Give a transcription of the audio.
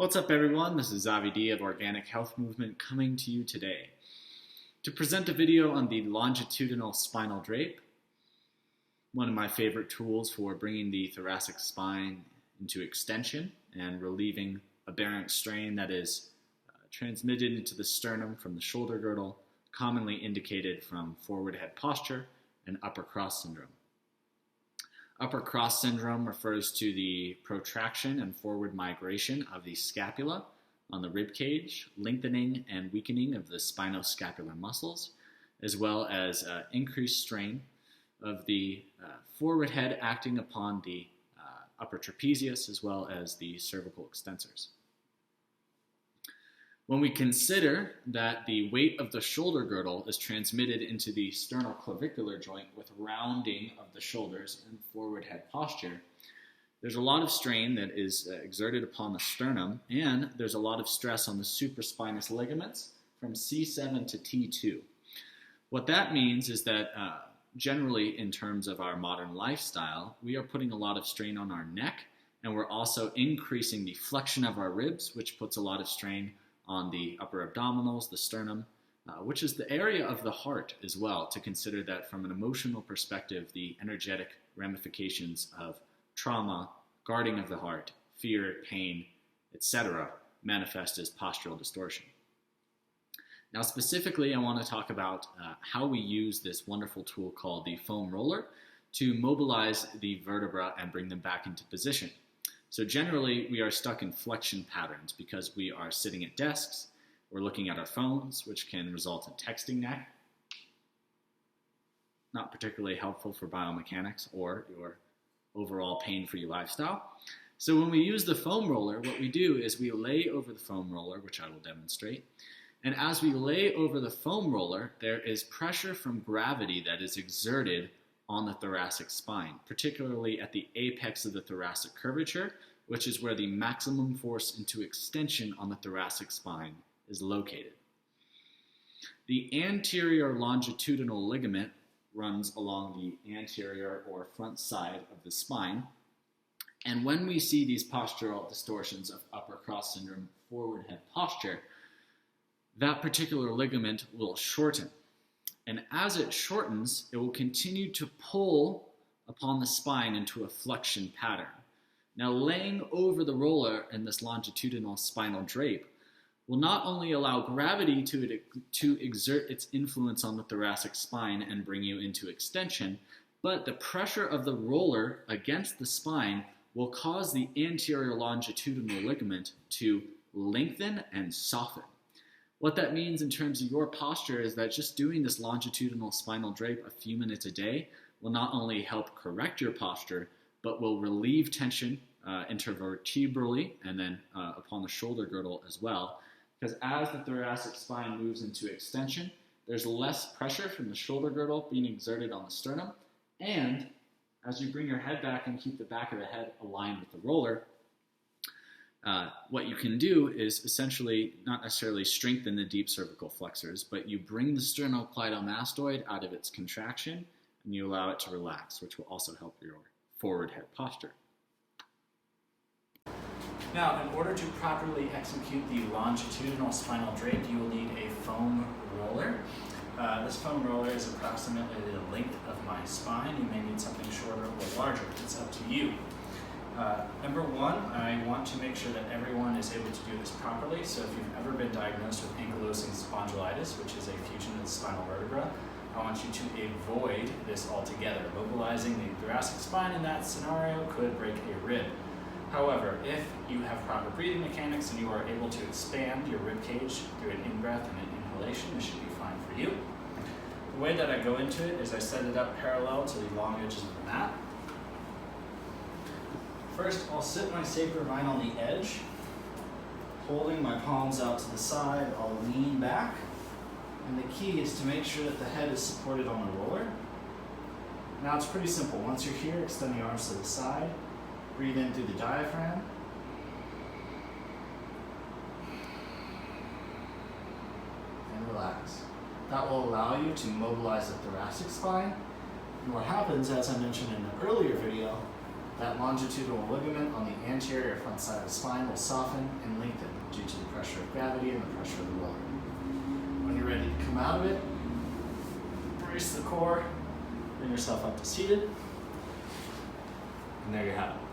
What's up everyone, this is Zavi D of Organic Health Movement coming to you today to present a video on the longitudinal spinal drape, one of my favorite tools for bringing the thoracic spine into extension and relieving aberrant strain that is transmitted into the sternum from the shoulder girdle, commonly indicated from forward head posture and upper cross syndrome. Upper cross syndrome refers to the protraction and forward migration of the scapula on the rib cage, lengthening and weakening of the spino-scapular muscles, as well as increased strain of the forward head acting upon the upper trapezius as well as the cervical extensors. When we consider that the weight of the shoulder girdle is transmitted into the sternoclavicular joint with rounding of the shoulders and forward head posture, there's a lot of strain that is exerted upon the sternum, and there's a lot of stress on the supraspinous ligaments from C7 to T2. What that means is that generally in terms of our modern lifestyle, we are putting a lot of strain on our neck, and we're also increasing the flexion of our ribs, which puts a lot of strain on the upper abdominals, the sternum, which is the area of the heart as well, to consider that from an emotional perspective, the energetic ramifications of trauma, guarding of the heart, fear, pain, etc. manifest as postural distortion. Now specifically, I want to talk about how we use this wonderful tool called the foam roller to mobilize the vertebra and bring them back into position. So generally, we are stuck in flexion patterns because we are sitting at desks, we're looking at our phones, which can result in texting neck. Not particularly helpful for biomechanics or your overall pain-free lifestyle. So when we use the foam roller, what we do is we lay over the foam roller, which I will demonstrate. And as we lay over the foam roller, there is pressure from gravity that is exerted on the thoracic spine, particularly at the apex of the thoracic curvature, which is where the maximum force into extension on the thoracic spine is located. The anterior longitudinal ligament runs along the anterior or front side of the spine, and when we see these postural distortions of upper cross syndrome, forward head posture, that particular ligament will shorten. And as it shortens, it will continue to pull upon the spine into a flexion pattern. Now, laying over the roller in this longitudinal spinal drape will not only allow gravity to exert its influence on the thoracic spine and bring you into extension, but the pressure of the roller against the spine will cause the anterior longitudinal ligament to lengthen and soften. What that means in terms of your posture is that just doing this longitudinal spinal drape a few minutes a day will not only help correct your posture, but will relieve tension intervertebrally and then upon the shoulder girdle as well. Because as the thoracic spine moves into extension, there's less pressure from the shoulder girdle being exerted on the sternum. And as you bring your head back and keep the back of the head aligned with the roller, what you can do is essentially not necessarily strengthen the deep cervical flexors, but you bring the sternocleidomastoid out of its contraction and you allow it to relax, which will also help your forward head posture. Now, in order to properly execute the longitudinal spinal drape, you will need a foam roller. This foam roller is approximately the length of my spine. You may need something shorter or larger. It's up to you. Number one, I want to make sure that everyone is able to do this properly. So if you've ever been diagnosed with ankylosing spondylitis, which is a fusion of the spinal vertebra, I want you to avoid this altogether. Mobilizing the thoracic spine in that scenario could break a rib. However, if you have proper breathing mechanics and you are able to expand your rib cage through an in-breath and an inhalation, this should be fine for you. The way that I go into it is I set it up parallel to the long edges of the mat. First, I'll sit my sacromion on the edge, holding my palms out to the side. I'll lean back, and the key is to make sure that the head is supported on the roller. Now it's pretty simple. Once you're here, extend the arms to the side, breathe in through the diaphragm, and relax. That will allow you to mobilize the thoracic spine. And what happens, as I mentioned in the earlier video, That longitudinal ligament on the anterior front side of the spine will soften and lengthen due to the pressure of gravity and the pressure of the roller. When you're ready to come out of it, brace the core, bring yourself up to seated, and there you have it.